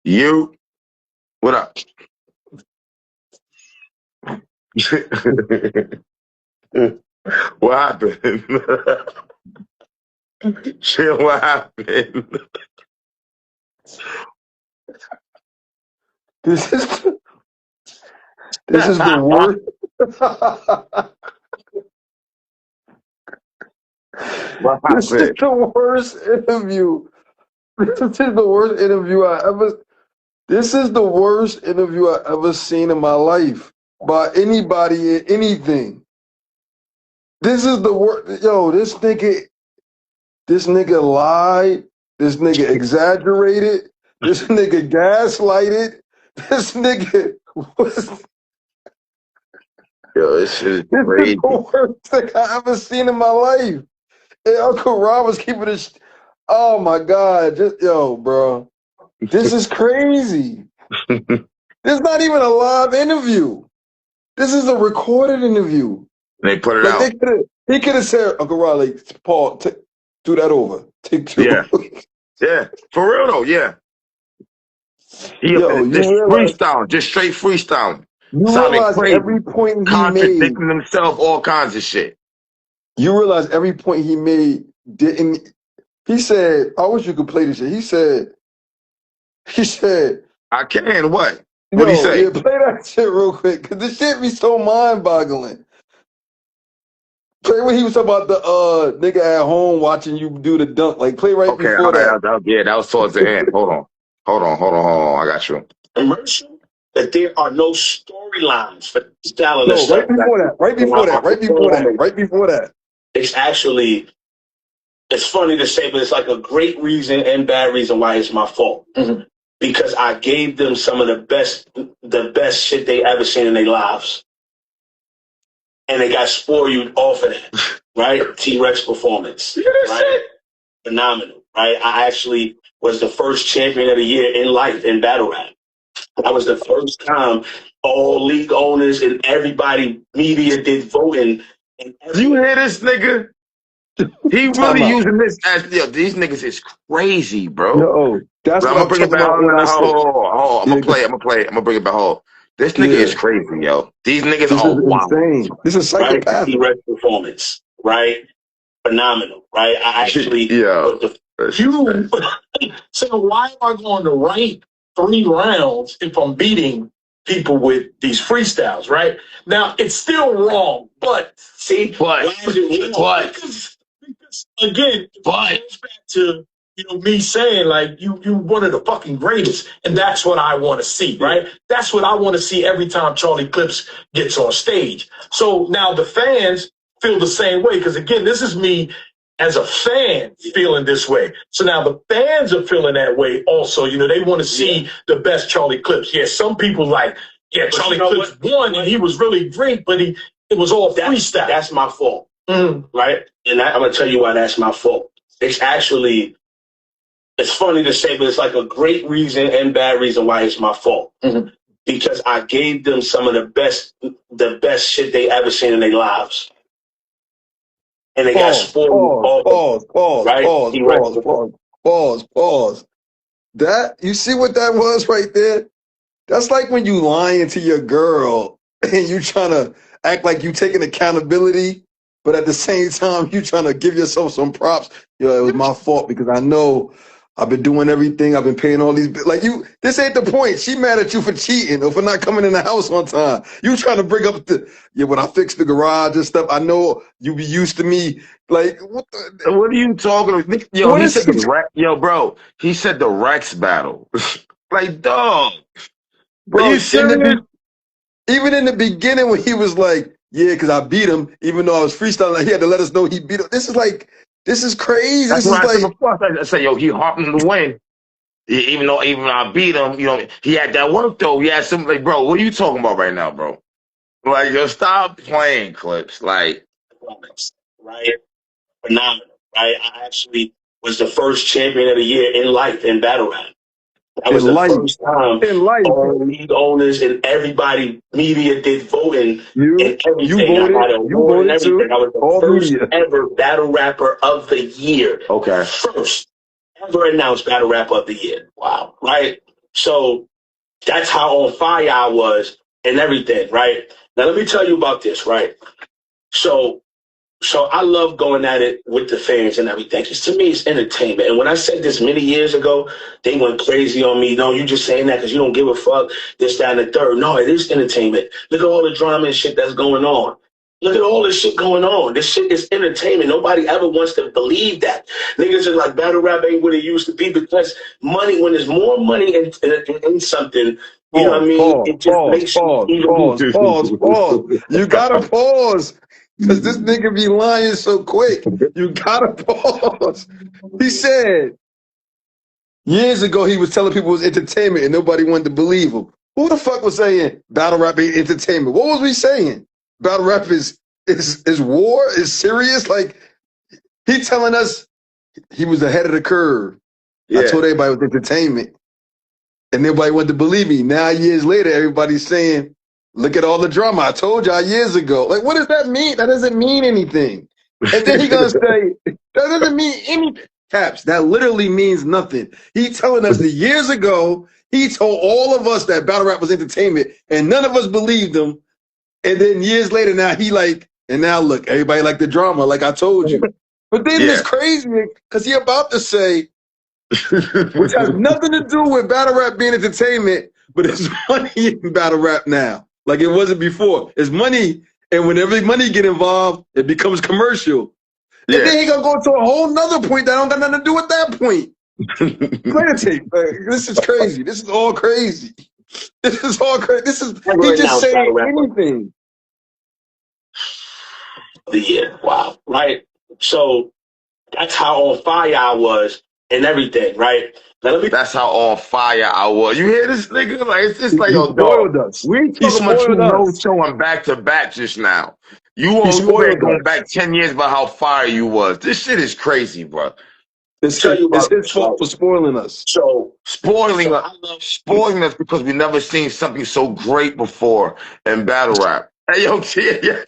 You, what up? What happened? Chill, what happened? This is this is the worst. What This is happened? the worst interview. This is the worst interview I ever. This is the worst interview I ever seen in my life by anybody in anything. This is the worst. Yo, this nigga lied. This nigga exaggerated. This nigga gaslighted. This nigga was. Yo, this shit is This is crazy. the worst thing I ever seen in my life. And Uncle Rob was keeping this. Oh my God. Just, yo, bro. This is crazy. This is not even a live interview. This is a recorded interview. They put it Like out. he could have said, Uncle Rob, like, Paul, do that over. Take two. Yeah, yeah. For real though, yeah. He Yo, you just realize freestyle, just straight freestyle. you Sounding realize crazy. every point he made. Contradicting himself, all kinds of shit. You realize every point he made didn't. He said, I wish you could play this shit. He said, I can, what? yo, What'd he say? yeah, play that shit real quick, cause this shit be so mind-boggling. Play when he was talking about the nigga at home watching you do the dunk. Like play right Okay, before that. yeah, that was towards the end. Hold on. I got you. Commercial that there are no storylines for style of the No, stuff. right before that. Right before that. Right before that. Right before that. It's actually, it's funny to say, but it's like a great reason and bad reason why it's my fault. Mhm. Because I gave them some of the best shit they ever seen in their lives. And they got spoiled off of that, right? T-Rex performance, right? Phenomenal, right? I actually was the first champion of the year in life in battle rap. That was the first time all league owners and everybody, media did voting. And You hear this nigga? He Time really out. using this as, yo, these niggas is crazy, bro. No, that's But I'm what gonna I'm bring it talking back. about when I said. Hold. I'm Yeah, gonna play it. I'm gonna bring it back home. This nigga yeah. is crazy, yo. These niggas This are is wild. insane. This is right, psychopathic. T-Rex performance, right? Phenomenal, right? I actually, Yo. So why am I going to write 3 rounds if I'm beating people with these freestyles, right? Now it's still wrong, but see, But because again, it goes back to me saying like you one of the fucking greatest, and that's what I want to see, right? That's what I want to see every time Charlie Clips gets on stage. So now the fans feel the same way because again, this is me as a fan feeling this way. So now the fans are feeling that way also. They want to see the best Charlie Clips. Yeah, some people like, yeah, Charlie Clips won and he was really great, but it was all freestyle. That's my fault, right? And I'm going to tell you why that's my fault. It's actually, it's funny to say, but it's like a great reason and bad reason why it's my fault. Because I gave them some of the best shit they ever seen in their lives. And they got spoiled Pause. That, you see what that was right there? That's like when you lying to your girl and you trying to act like you taking accountability, but at the same time you trying to give yourself some props. Yo, it was my fault because I know I've been doing everything. I've been paying all these like this ain't the point. She mad at you for cheating or for not coming in the house on time. You trying to bring up when I fixed the garage and stuff. I know you be used to me. Like what are you talking about? Yo, he said bro, he said the Rex battle. Like, dog. Bro, are you serious? Even in the beginning when he was like, yeah, because I beat him, even though I was freestyling, like, he had to let us know he beat him. This is crazy. That's this why is like I said, yo, he harping to win. Even though I beat him, he had that work though. He had some like, bro, what are you talking about right now, bro? Like, yo, stop playing Clips. Like, right? Phenomenal, right? I actually was the first champion of the year in life in battle rap. That was the first time all league owners and everybody, media did voting and everything. You voted, I got an award and everything. too. I was the first ever battle rapper of the year. okay. First ever announced battle rapper of the year. Wow, right? So that's how on fire I was and everything, right? Now let me tell you about this, right? So so I love going at it with the fans and everything. Because to me, it's entertainment. And when I said this many years ago, they went crazy on me. No, you just saying that because you don't give a fuck. This, that, and the third. No, it is entertainment. Look at all the drama and shit that's going on. Look at all this shit going on. This shit is entertainment. Nobody ever wants to believe that. Niggas are like, battle rap ain't what it used to be because money, when there's more money in something, you know what I mean? It just makes you even. Pause. You gotta pause. Because this nigga be lying so quick. You gotta pause. He said years ago he was telling people it was entertainment and nobody wanted to believe him. Who the fuck was saying battle rap ain't entertainment? What was we saying? Battle rap is war? Is serious? Like, he telling us he was ahead of the curve. Yeah. I told everybody it was entertainment. And nobody wanted to believe me. Now, years later, everybody's saying, look at all the drama. I told y'all years ago. Like, what does that mean? That doesn't mean anything. And then he gonna say, that doesn't mean anything. Caps, that literally means nothing. He telling us that years ago, he told all of us that battle rap was entertainment, and none of us believed him. And then years later, now he like, and now look, everybody like the drama, like I told you. But then it's crazy because he about to say, which has nothing to do with battle rap being entertainment, but it's money in battle rap now. Like it wasn't before. It's money, and whenever money get involved, it becomes commercial. And then he gonna go to a whole nother point that don't got nothing to do with that point. Play the tape. This is crazy. This is all crazy. This is all crazy. This is he just saying anything. The year, wow, right? So that's how on fire I was and everything, right? That's how on fire I was. You hear this nigga? Like, it's just like, yo, dog. Us. We talking about you no-showing back to back just now. You won't going back 10 years about how fire you was. This shit is crazy, bro. It's his fault for spoiling us. So spoiling us because we never seen something so great before in battle rap. Hey, yo, yeah.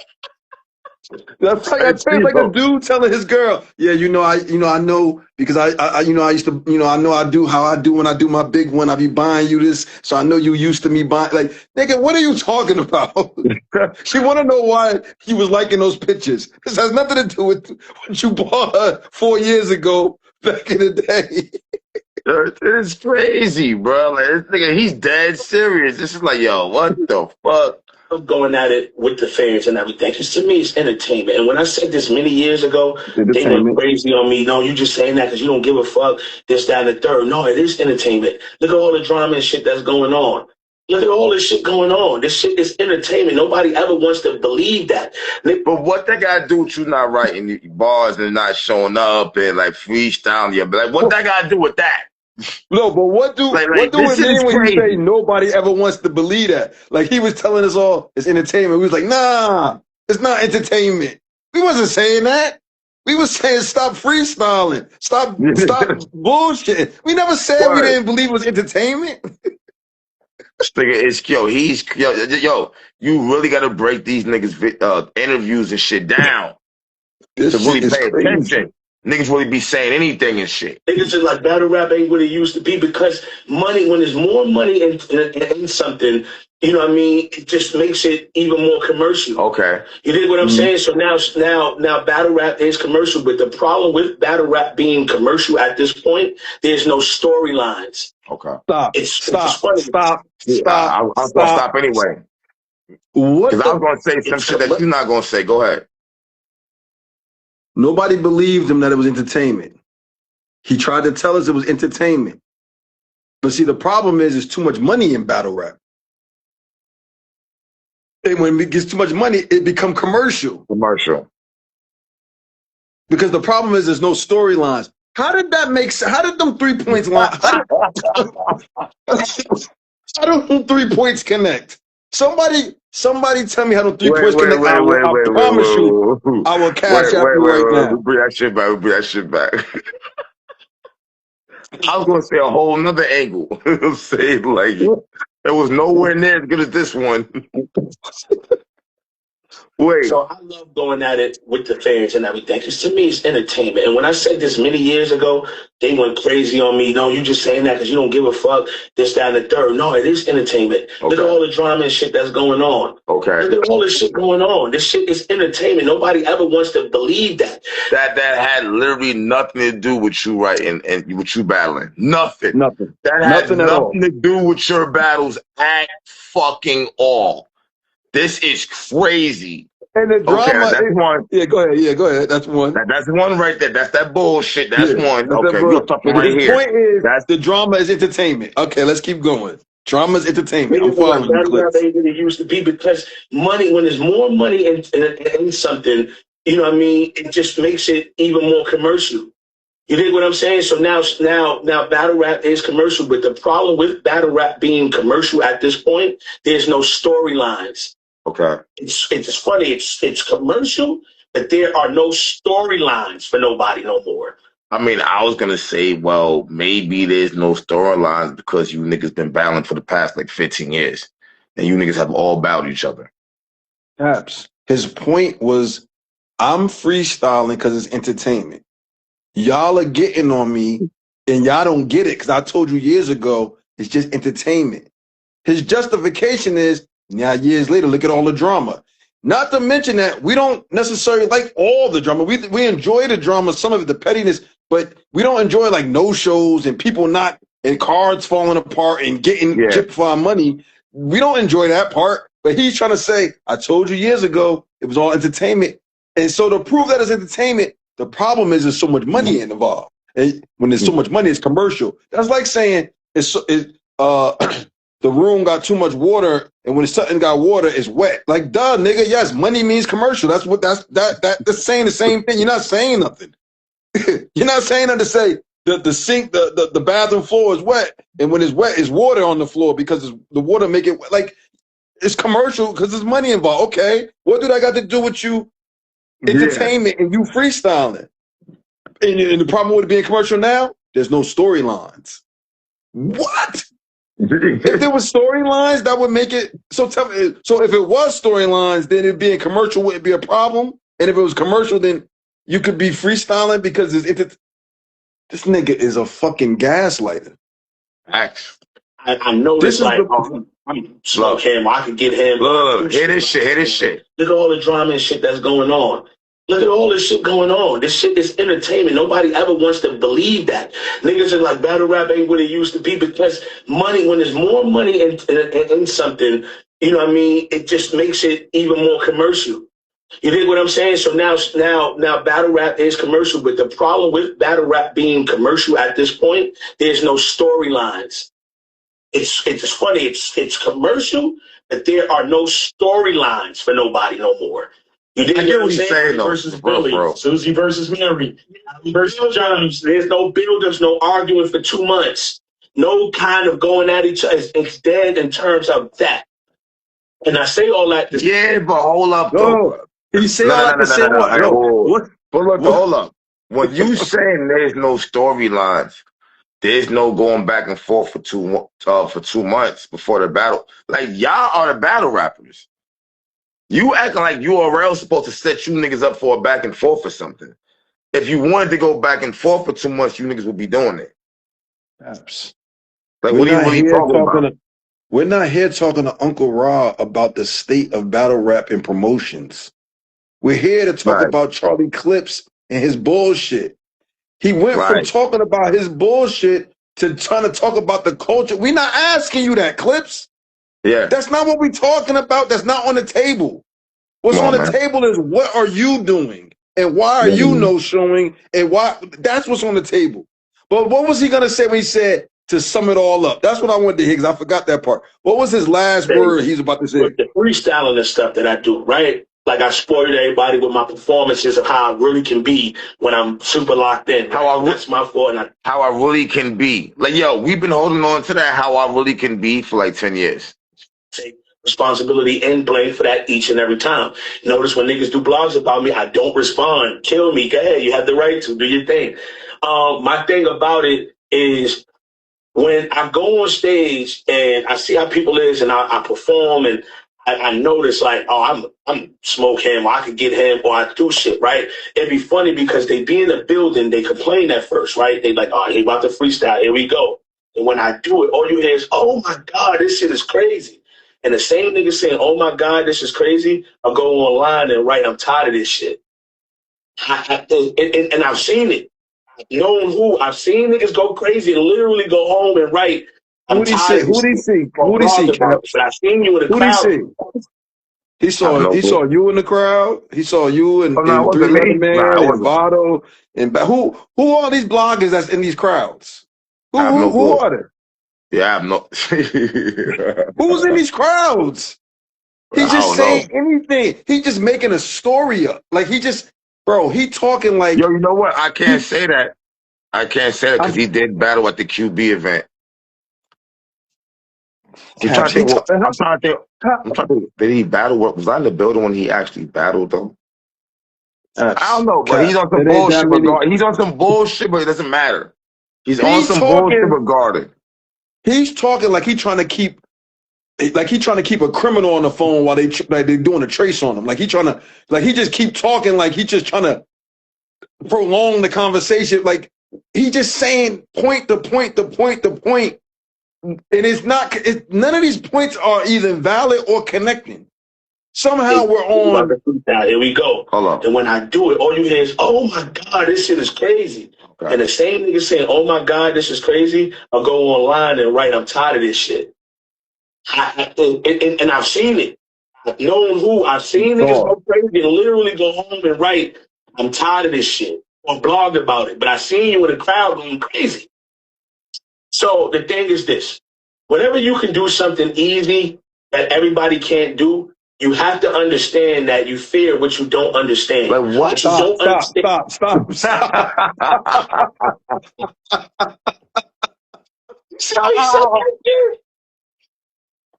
That's like a dude telling his girl, yeah, I know because I used to, I know I do how I do when I do my big one. I be buying you this, so I know you used to me buying. Like, nigga, what are you talking about? She want to know why he was liking those pictures. This has nothing to do with what you bought her 4 years ago back in the day. It's crazy, bro. Like, this nigga, he's dead serious. This is like, yo, what the fuck? I'm going at it with the fans and everything. Because to me, it's entertainment. And when I said this many years ago, they went crazy on me. No, you just saying that because you don't give a fuck. This, that, and the third. No, it is entertainment. Look at all the drama and shit that's going on. Look at all this shit going on. This shit is entertainment. Nobody ever wants to believe that. But what that got to do with you not writing bars and not showing up and like freestyling? Yeah, but like, what that got to do with that? No, but what do it mean when you say nobody ever wants to believe that? Like, he was telling us all it's entertainment. We was like, nah, it's not entertainment. We wasn't saying that. We was saying stop freestyling, stop bullshit. We never said we didn't believe it was entertainment. This nigga is yo. You really got to break these niggas' interviews and shit down to really pay attention. Niggas really be saying anything and shit. Niggas are like, battle rap ain't what it used to be because money, when there's more money in something, you know what I mean? It just makes it even more commercial. Okay. You dig what I'm saying? So now battle rap is commercial, but the problem with battle rap being commercial at this point, there's no storylines. Okay. Stop. I'll stop anyway. Because I was going to say some shit that you're not going to say. Go ahead. Nobody believed him that it was entertainment. He tried to tell us it was entertainment. But see, the problem is there's too much money in battle rap. And when it gets too much money, it becomes commercial. Because the problem is there's no storylines. How did that make sense? How did them 3 points line? How do them 3 points connect? Somebody tell me how the 3 points connect. I promise you, I will cash out you right now. Bring that shit back. I was gonna say a whole nother angle. Say like it was nowhere near as good as this one. Wait. So I love going at it with the fans and everything because to me it's entertainment. And when I said this many years ago, they went crazy on me. No, you just saying that because you don't give a fuck. This, that, and the third. No, it is entertainment. Okay. Look at all the drama and shit that's going on. Okay. Look at all this shit going on. This shit is entertainment. Nobody ever wants to believe that. That had literally nothing to do with you, right? And with you battling. Nothing. Nothing. That has nothing to do with your battles at fucking all. This is crazy. And the drama that's one. Yeah, go ahead. Yeah, go ahead. That's one. That's one right there. That's that bullshit. That's one. That's okay, you're talking right his here. Point is, the drama is entertainment. Okay, let's keep going. Drama is entertainment. I'm following you, Clips. That's how they used to be because money, when there's more money in something, you know what I mean? It just makes it even more commercial. You dig what I'm saying? So now battle rap is commercial, but the problem with battle rap being commercial at this point, there's no storylines. Okay. It's funny. It's commercial, but there are no storylines for nobody no more. I mean, I was gonna say, well, maybe there's no storylines because you niggas been battling for the past like 15 years, and you niggas have all battled each other. Perhaps his point was, I'm freestyling because it's entertainment. Y'all are getting on me, and y'all don't get it because I told you years ago it's just entertainment. His justification is, now years later, look at all the drama. Not to mention that we don't necessarily like all the drama. We enjoy the drama, some of it, the pettiness, but we don't enjoy like no shows and people not, and cards falling apart and getting chipped for our money. We don't enjoy that part. But he's trying to say, I told you years ago, it was all entertainment. And so to prove that it's entertainment, the problem is there's so much money involved. And when there's so much money, it's commercial. That's like saying the room got too much water, and when something got water, it's wet. Like, duh, nigga. Yes, money means commercial. That's that's saying the same thing. You're not saying nothing. You're not saying nothing to say the sink, the bathroom floor is wet, and when it's wet, it's water on the floor because the water make it wet. Like, it's commercial because there's money involved. Okay, what do that got to do with you? Entertainment and you freestyling. And the problem with it being commercial now, there's no storylines. What? If there was storylines, that would make it so. So if it was storylines, then it'd be a commercial. Wouldn't be a problem. And if it was commercial, then you could be freestyling because this nigga is a fucking gaslighter. I know this like I'm slow him. I could get him. Look, hear this shit. Look at all the drama and shit that's going on. Look at all this shit going on. This shit is entertainment. Nobody ever wants to believe that. Niggas are like, battle rap ain't what it used to be because money, when there's more money in something, you know what I mean? It just makes it even more commercial. You dig what I'm saying? So now battle rap is commercial, but the problem with battle rap being commercial at this point, there's no storylines. It's funny. It's commercial, but there are no storylines for nobody no more. You didn't get what he's saying, though. Versus Billy, Susie versus Mary, versus Jones. There's no build-ups, no arguing for 2 months. No kind of going at each other. It's dead in terms of that. And I say all that. But hold up, though. You say all that to say what? Hold up. When you saying there's no storylines, there's no going back and forth for 2 months before the battle. Like, y'all are the battle rappers. You acting like URL supposed to set you niggas up for a back and forth or something. If you wanted to go back and forth for 2 months, you niggas would be doing it. Perhaps. Like, what are you talking about? We're not here talking to Uncle Ra about the state of battle rap and promotions. We're here to talk about Charlie Clips and his bullshit. He went from talking about his bullshit to trying to talk about the culture. We're not asking you that, Clips. Yeah. That's not what we're talking about. That's not on the table. What's on the table is what are you doing? And why are you no showing? And why? That's what's on the table. But what was he going to say when he said to sum it all up? That's what I wanted to hear because I forgot that part. What was his last word he's about to say? The freestyling and stuff that I do, right? Like I spoiled everybody with my performances of how I really can be when I'm super locked in. That's my fault. How I really can be. Like, yo, we've been holding on to that how I really can be for like 10 years. Take responsibility and blame for that each and every time. Notice when niggas do blogs about me, I don't respond. Kill me. Go ahead. You have the right to do your thing. My thing about it is when I go on stage and I see how people is and I perform and I notice like, oh, I'm smoke him, or I could get him, or I do shit, right? It'd be funny because they be in the building, they complain at first, right? They like, oh, he about to freestyle, here we go. And when I do it, all you hear is, oh my God, this shit is crazy. And the same nigga saying, oh my God, this is crazy, I'll go online and write, I'm tired of this shit. And I've seen it. I've known who. I've seen niggas go crazy and literally go home and write, I'm Who'd he tired see? of this Who'd he shit. see? Or Who'd he see, blog about it. Caps? But I've seen you in the Who'd he crowd. see? He I have no saw clue. you in the crowd. He saw you Oh no, it and Three wasn't Letter me. Nah, Man it and wasn't. Votto and who are these bloggers that's in these crowds? I have no Who clue. are they? Yeah, I have no. Who's in these crowds? He's I just don't know. saying anything. He's just making a story up. Like he talking Yo, like you know what? I can't he. say that. I can't say that because he did battle at the QB event. I'm trying Caps. to think. I'm trying to think. I'm trying to think. Did he battle? What was I in the building when he actually battled though? I don't know, but he's Caps. on some It ain't that bullshit many. regarding. He's on some bullshit, but it doesn't matter. He's on He's some bullshit talking. regarding. He's talking like he trying to keep. Like he trying to keep a criminal on the phone while they doing a trace on him. Like he just keep talking like he just trying to prolong the conversation. Like he just saying point to point to point to point, and it's not. None of these points are either valid or connecting. Somehow we're on. Here we go. Hold on. And when I do it, all you hear is, oh my God, this shit is crazy. Okay. And the same nigga saying, oh my God, this is crazy, I'll go online and write, I'm tired of this shit. And I've seen it. I've known who. I've seen niggas go crazy and literally go home and write, I'm tired of this shit, or blog about it. But I seen you in the crowd going crazy. So the thing is this. Whenever you can do something easy that everybody can't do, you have to understand that you fear what you don't understand. Like what? Stop.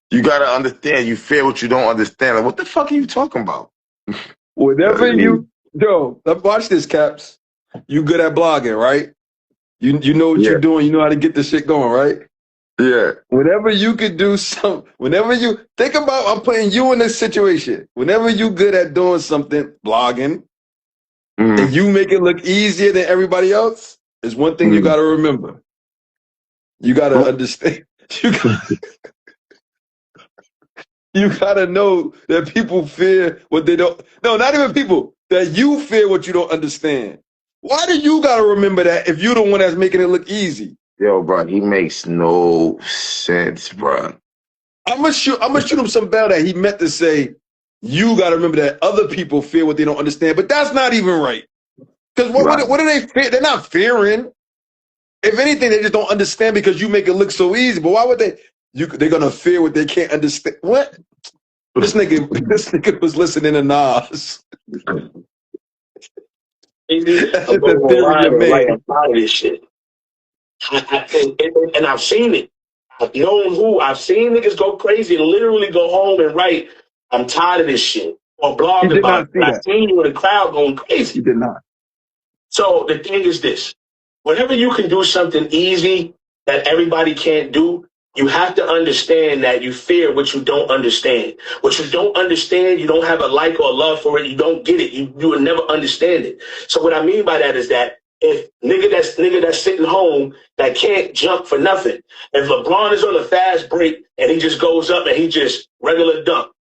You gotta understand. You fear what you don't understand. Like, what the fuck are you talking about? Whatever watch this, Caps. You good at blogging, right? You know what you're doing. You know how to get this shit going, right? Yeah. Whenever you could do whenever you think about, I'm putting you in this situation. Whenever you good at doing something, blogging, and you make it look easier than everybody else, is one thing you got to remember. You got to understand. You got to know that people fear what they don't. No, not even people. That you fear what you don't understand. Why do you got to remember that if you're the one that's making it look easy? Yo, bro, he makes no sense, bro. I'm gonna shoot him some bell that he meant to say. You got to remember that other people fear what they don't understand, but that's not even right. Because what do they fear? They're not fearing. If anything, they just don't understand because you make it look so easy. But why would they? They're gonna fear what they can't understand. What? This nigga was listening to Nas. That's just a theory you made. I'm tired of this shit. And I've seen it. I've known who. I've seen niggas go crazy and literally go home and write, I'm tired of this shit, or blog about it. I've seen you in the crowd going crazy. You did not. So the thing is this. Whenever you can do something easy that everybody can't do, you have to understand that you fear what you don't understand. What you don't understand, you don't have a like or a love for it. You don't get it. You will never understand it. So what I mean by that is that if nigga that's sitting home that can't jump for nothing, if LeBron is on a fast break and he just goes up and he just regular dunk,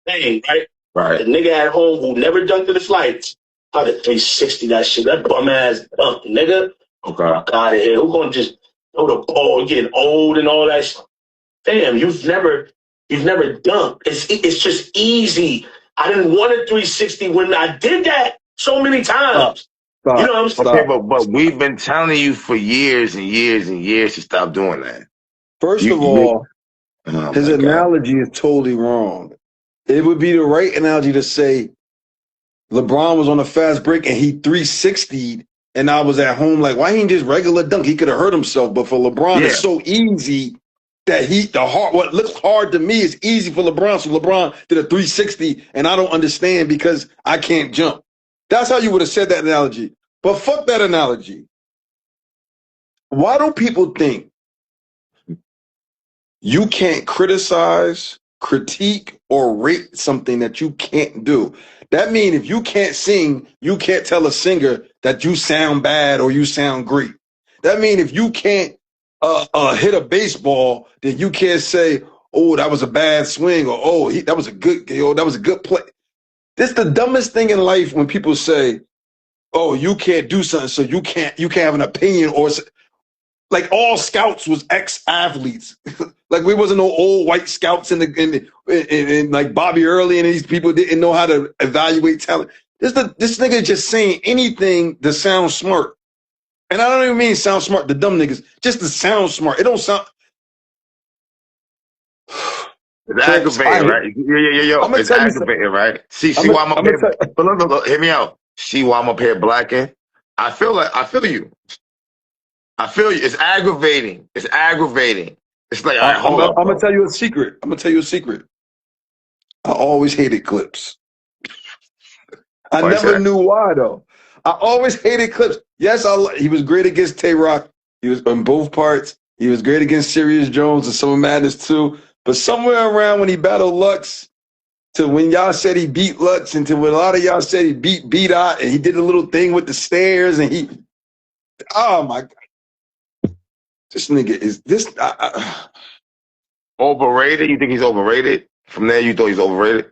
bang, right? Right. The nigga at home who never dunked in his life, how the 360 that shit, that bum ass dunk, nigga. Okay. Fuck out of here. Who gonna just throw the ball, getting old and all that shit? Damn, you've never dunked. It's just easy. I didn't want a 360 when I did that so many times. Stop. You know what I'm saying? Okay, but we've been telling you for years and years and years to stop doing that. First of all, his analogy is totally wrong. It would be the right analogy to say LeBron was on a fast break and he 360'd and I was at home like, why he ain't just regular dunk? He could have hurt himself. But for LeBron, it's so easy that what looks hard to me is easy for LeBron. So LeBron did a 360 and I don't understand because I can't jump. That's how you would have said that analogy. But fuck that analogy. Why do people think you can't criticize critique or rate something that you can't do. That means if you can't sing, you can't tell a singer that you sound bad or you sound great. That means if you can't hit a baseball, then you can't say, "Oh, that was a bad swing," or "Oh, that was a good play." This is the dumbest thing in life when people say, "Oh, you can't do something, so you can't have an opinion," or like all scouts was ex-athletes. Like we wasn't no old white scouts in like Bobby Early and these people didn't know how to evaluate talent. This nigga just saying anything to sound smart. And I don't even mean sound smart, the dumb niggas, just to sound smart. It don't sound. It's aggravating, right? Yo. It's aggravating, right? See why I'm up here. But look, hear me out. See why I'm up here blacking? I feel you. I feel you. It's aggravating. It's aggravating. It's like, all right, hold up. I'm gonna tell you a secret. I always hated Clips. I never knew why though. I always hated Clips. Yes, he was great against Tay-Rock. He was on both parts. He was great against Serious Jones and Summer Madness too. But somewhere around when he battled Lux, to when y'all said he beat Lux, and to when a lot of y'all said he beat B-Dot, and he did a little thing with the stairs, and oh my God. This nigga is this overrated? You think he's overrated? From there, you thought he's overrated?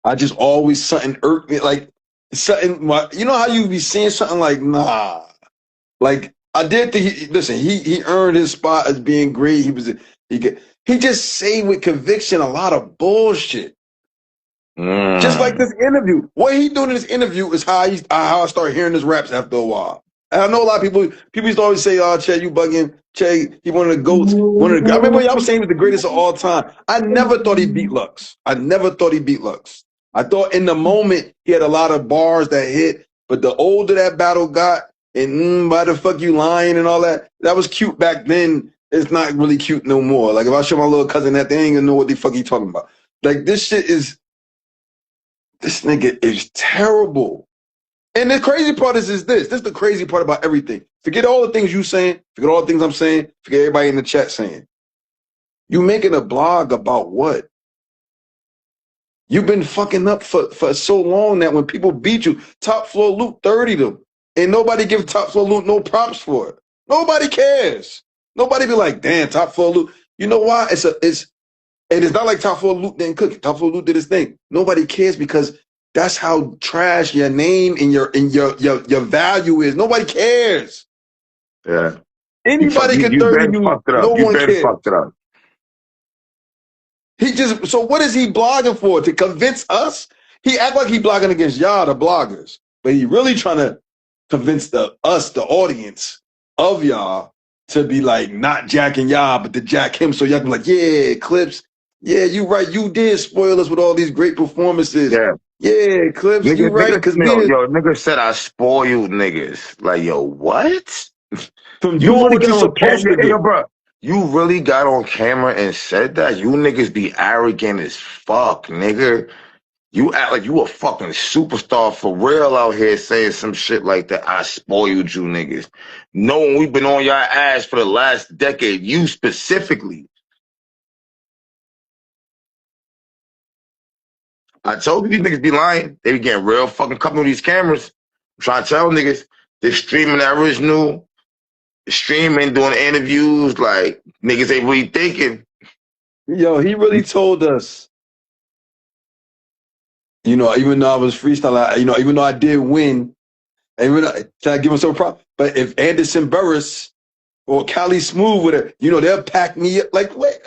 I just always something irked me, like something. You know how you be seeing something like, nah, like I did think. He earned his spot as being great. He just say with conviction a lot of bullshit. Just like this interview. What he doing in this interview is how I start hearing his raps after a while. And I know a lot of people used to always say, "Oh, Che, you bugging. Che, he one of the GOATs. I remember y'all was saying he was the greatest of all time. I never thought he beat Lux. I thought in the moment he had a lot of bars that hit, but the older that battle got, and why the fuck you lying and all that was cute back then. It's not really cute no more. Like if I show my little cousin that, they ain't gonna know what the fuck he talking about. Like this nigga is terrible. And the crazy part is this. This is the crazy part about everything. Forget all the things you saying. Forget all the things I'm saying. Forget everybody in the chat saying. You making a blog about what? You've been fucking up for so long that when people beat you, Top Floor Luke 30 them. And nobody gives Top Floor Luke no props for it. Nobody cares. Nobody be like, damn, Top Floor Luke. You know why? And it's not like Top Floor Luke didn't cook it. Top Floor Luke did his thing. Nobody cares because that's how trash your name and your value is. Nobody cares. Yeah. Anybody can 30 you. No one cares. Fucked it up. So what is he blogging for? To convince us? He act like he blogging against y'all, the bloggers, but he really trying to convince the audience of y'all to be like not jacking y'all, but to jack him. So y'all can be like, yeah, Clips. Yeah, you right. You did spoil us with all these great performances. Yeah, Clips. You right. Because nigga said I spoiled niggas. Like, yo, what? From doing what you're supposed to do, bro. You really got on camera and said that? You niggas be arrogant as fuck, nigga. You act like you a fucking superstar for real out here saying some shit like that. I spoiled you niggas. Knowing we've been on your ass for the last decade. You specifically. I told you these niggas be lying. They be getting real fucking comfortable with these cameras. I'm trying to tell niggas, they're streaming that original, streaming, doing interviews, like niggas ain't really thinking. Yo, he really told us. Even though I was freestyling, even though I did win, and I give him some props. But if Anderson Burris or Cali Smooth would have, they'll pack me up. Like, wait,